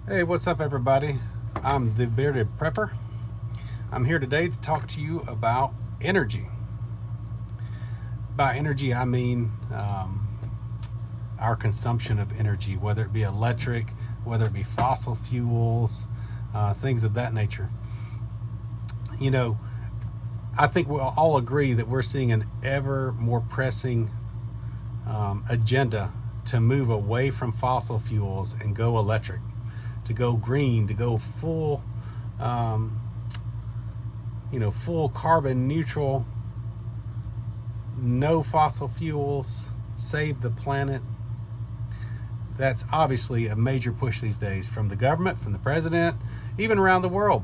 Hey, what's up, everybody? I'm the Bearded Prepper. I'm here today to talk to you about energy. By energy, I mean our consumption of energy, whether it be electric, whether it be fossil fuels, things of that nature. You know, I think we'll all agree that we're seeing an ever more pressing agenda to move away from fossil fuels and go electric, to go green, to go full, full carbon neutral, no fossil fuels, save the planet. That's obviously a major push these days from the government, from the president, even around the world.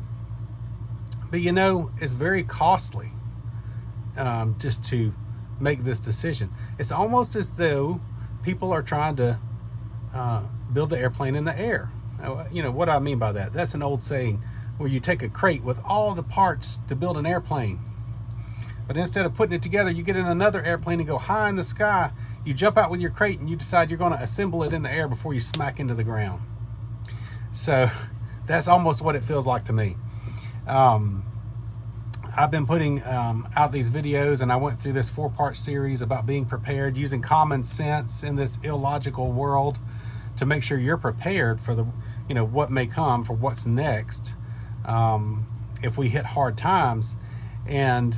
But it's very costly just to make this decision. It's almost as though people are trying to build the airplane in the air. What do I mean by that? That's an old saying where you take a crate with all the parts to build an airplane. But instead of putting it together, you get in another airplane and go high in the sky. You jump out with your crate and you decide you're going to assemble it in the air before you smack into the ground. So that's almost what it feels like to me. I've been putting out these videos, and I went through this 4-part series about being prepared, using common sense in this illogical world to make sure you're prepared for what may come, for what's next, if we hit hard times. And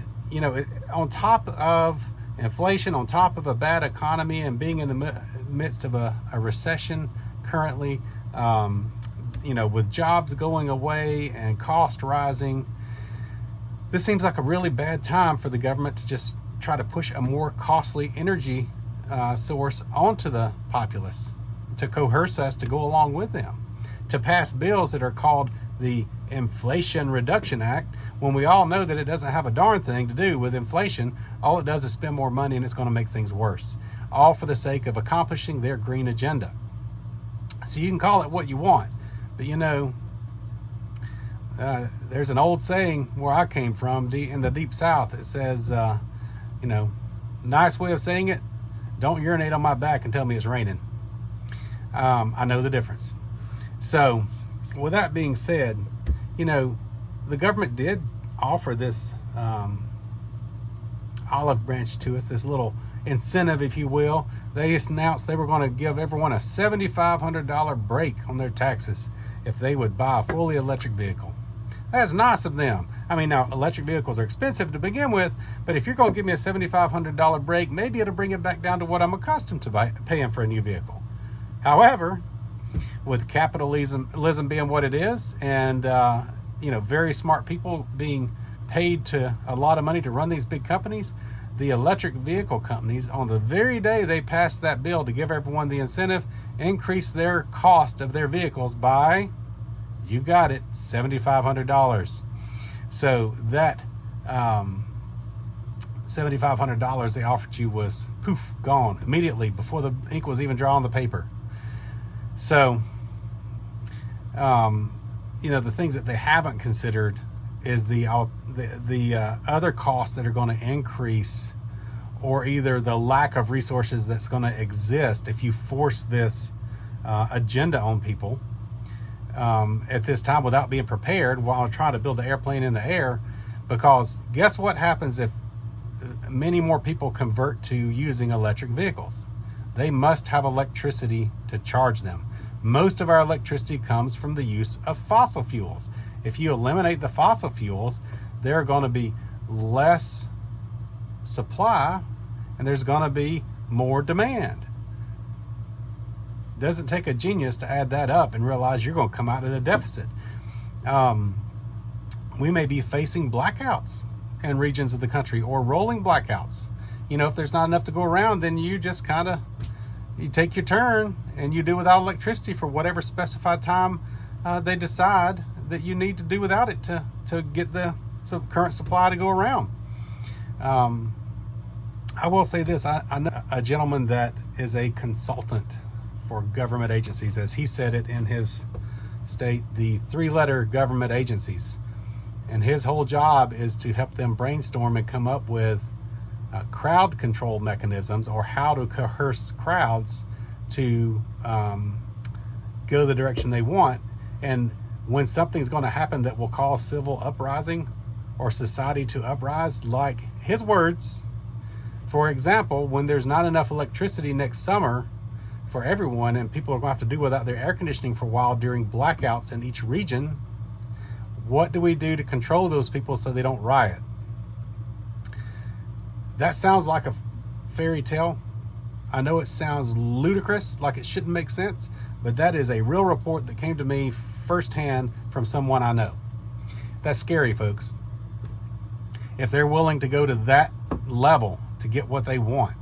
on top of inflation, on top of a bad economy, and being in the midst of a recession currently, with jobs going away and cost rising, this seems like a really bad time for the government to just try to push a more costly energy source onto the populace, to coerce us to go along with them, to pass bills that are called the Inflation Reduction Act, when we all know that it doesn't have a darn thing to do with inflation. All it does is spend more money, and it's going to make things worse, all for the sake of accomplishing their green agenda. So you can call it what you want, but there's an old saying where I came from in the deep south. It says, nice way of saying it, don't urinate on my back and tell me it's raining. I know the difference. So with that being said, the government did offer this olive branch to us, this little incentive, if you will. They announced they were going to give everyone a $7,500 break on their taxes if they would buy a fully electric vehicle. That's nice of them. I mean, now, electric vehicles are expensive to begin with, but if you're going to give me a $7,500 break, maybe it'll bring it back down to what I'm accustomed to paying for a new vehicle. However, with capitalism being what it is, and very smart people being paid to a lot of money to run these big companies, the electric vehicle companies, on the very day they passed that bill to give everyone the incentive, increased their cost of their vehicles by, you got it, $7,500. So that $7,500 they offered you was poof, gone immediately before the ink was even dry on the paper. So the things that they haven't considered is the other costs that are going to increase, or either the lack of resources that's going to exist if you force this agenda on people at this time without being prepared while trying to build the airplane in the air. Because guess what happens if many more people convert to using electric vehicles? They must have electricity to charge them. Most of our electricity comes from the use of fossil fuels. If you eliminate the fossil fuels, there are going to be less supply, and there's going to be more demand. Doesn't take a genius to add that up and realize you're going to come out at a deficit. We may be facing blackouts in regions of the country, or rolling blackouts. If there's not enough to go around, then you just you take your turn and you do without electricity for whatever specified time they decide that you need to do without it to get the current supply to go around. I will say this. I know a gentleman that is a consultant for government agencies, as he said it in his state, the 3-letter government agencies. And his whole job is to help them brainstorm and come up with crowd control mechanisms, or how to coerce crowds to go the direction they want, And when something's going to happen that will cause civil uprising or society to uprise, like his words, for example, when there's not enough electricity next summer for everyone and people are going to have to do without their air conditioning for a while during blackouts in each region, what do we do to control those people so they don't riot? That sounds like a fairy tale. I know it sounds ludicrous, like it shouldn't make sense, but that is a real report that came to me firsthand from someone I know. That's scary, folks. If they're willing to go to that level to get what they want,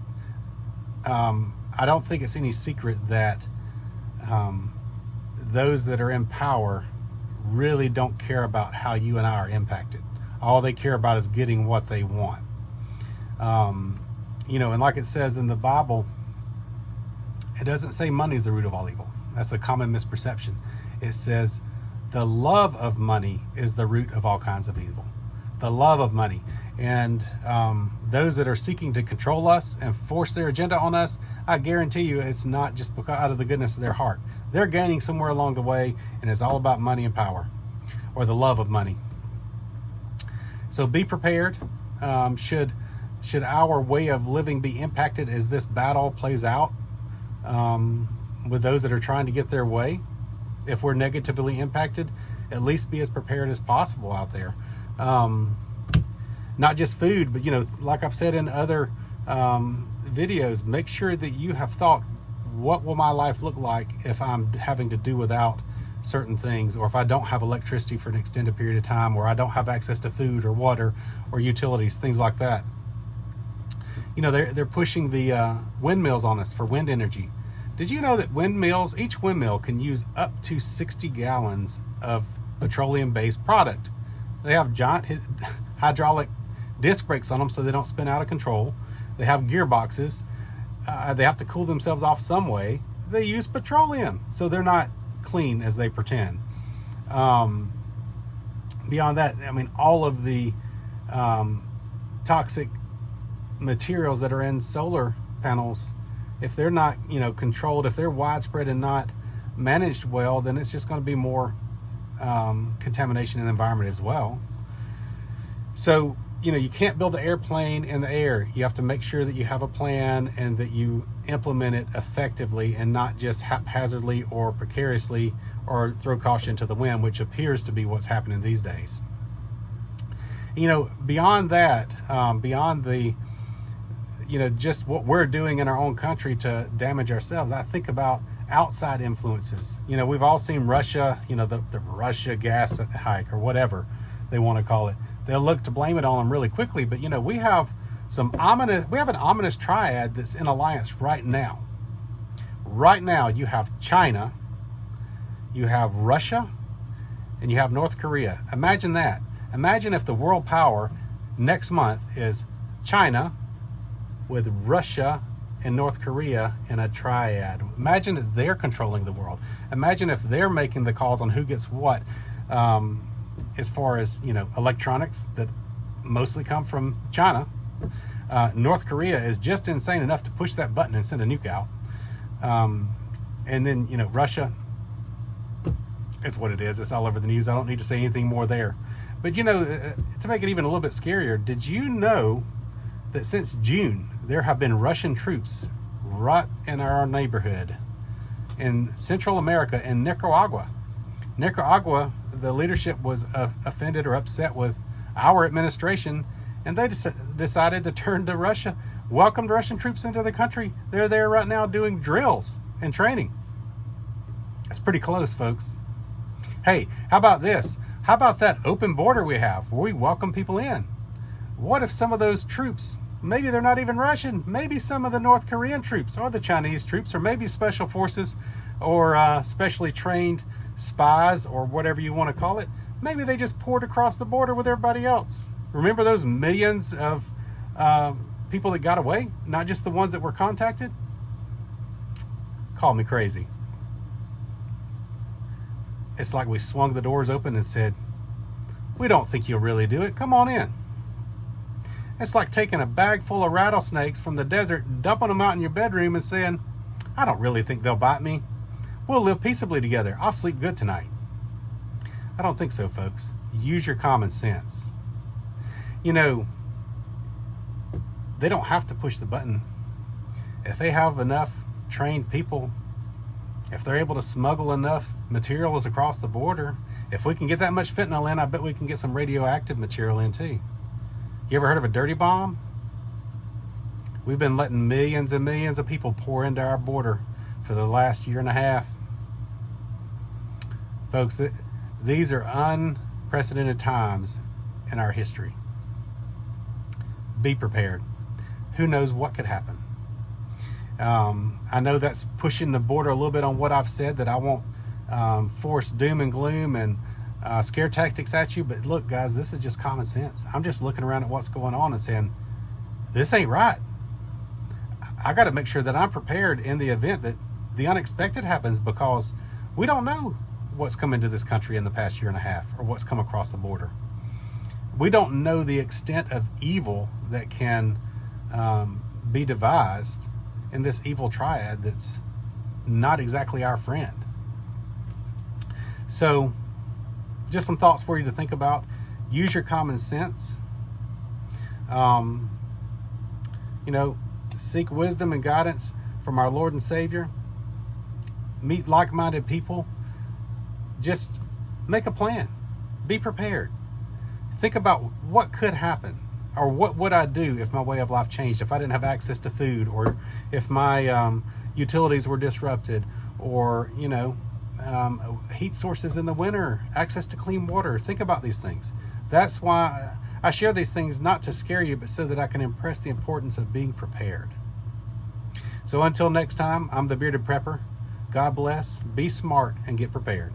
I don't think it's any secret that those that are in power really don't care about how you and I are impacted. All they care about is getting what they want. And like it says in the Bible, it doesn't say money is the root of all evil. That's a common misperception. It says the love of money is the root of all kinds of evil. The love of money. And those that are seeking to control us and force their agenda on us, I guarantee you it's not just because out of the goodness of their heart. They're gaining somewhere along the way, and it's all about money and power, or the love of money. So be prepared. Should our way of living be impacted as this battle plays out with those that are trying to get their way? If we're negatively impacted, at least be as prepared as possible out there. Not just food, but like I've said in other videos, make sure that you have thought, what will my life look like if I'm having to do without certain things, or if I don't have electricity for an extended period of time, or I don't have access to food or water or utilities, things like that. They're pushing the windmills on us for wind energy. Did you know that windmills, each windmill can use up to 60 gallons of petroleum-based product? They have giant hydraulic disc brakes on them so they don't spin out of control. They have gearboxes. They have to cool themselves off some way. They use petroleum, so they're not clean as they pretend. Beyond that, all of the toxic materials that are in solar panels, if they're not controlled, if they're widespread and not managed well, then it's just going to be more contamination in the environment as well. So you can't build an airplane in the air. You have to make sure that you have a plan and that you implement it effectively and not just haphazardly or precariously or throw caution to the wind, which appears to be what's happening these days. Beyond that, beyond the just what we're doing in our own country to damage ourselves, I think about outside influences. We've all seen Russia, the Russia gas hike or whatever they want to call it. They'll look to blame it on them really quickly, but we have an ominous triad that's in alliance right now. Right now, you have China, you have Russia, and you have North Korea. Imagine that. Imagine if the world power next month is China with Russia and North Korea in a triad. Imagine if they're controlling the world. Imagine if they're making the calls on who gets what. As far as electronics that mostly come from China. North Korea is just insane enough to push that button and send a nuke out. And then Russia, it's what it is. It's all over the news. I don't need to say anything more there. But to make it even a little bit scarier, did you know that since June there have been Russian troops right in our neighborhood in Central America, in Nicaragua? Nicaragua, the leadership was offended or upset with our administration, and they decided to turn to Russia, welcomed Russian troops into the country. They're there right now doing drills and training. That's pretty close, folks. Hey, how about this? How about that open border we have where we welcome people in? What if some of those troops, maybe they're not even Russian, maybe some of the North Korean troops or the Chinese troops or maybe special forces or specially trained spies or whatever you want to call it, maybe they just poured across the border with everybody else. Remember those millions of people that got away, not just the ones that were contacted? Call me crazy. It's like we swung the doors open and said, we don't think you'll really do it. Come on in. It's like taking a bag full of rattlesnakes from the desert, dumping them out in your bedroom and saying, I don't really think they'll bite me. We'll live peaceably together. I'll sleep good tonight. I don't think so, folks. Use your common sense. You know, they don't have to push the button. If they have enough trained people, if they're able to smuggle enough materials across the border, if we can get that much fentanyl in, I bet we can get some radioactive material in too. You ever heard of a dirty bomb? We've been letting millions and millions of people pour into our border for the last year and a half. Folks, these are unprecedented times in our history. Be prepared. Who knows what could happen? I know that's pushing the border a little bit on what I've said, that I won't force doom and gloom and scare tactics at you, but look, guys, this is just common sense. I'm just looking around at what's going on and saying, this ain't right. I got to make sure that I'm prepared in the event that the unexpected happens, because we don't know what's come into this country in the past year and a half, or what's come across the border. We don't know the extent of evil that can be devised in this evil triad that's not exactly our friend. So just some thoughts for you to think about. Use your common sense. Seek wisdom and guidance from our Lord and Savior. Meet like-minded people. Just make a plan. Be prepared. Think about what could happen, or what would I do if my way of life changed, if I didn't have access to food, or if my utilities were disrupted, or heat sources in the winter, access to clean water. Think about these things. That's why I share these things, not to scare you, but so that I can impress the importance of being prepared. So until next time, I'm the Bearded Prepper. God bless, be smart, and get prepared.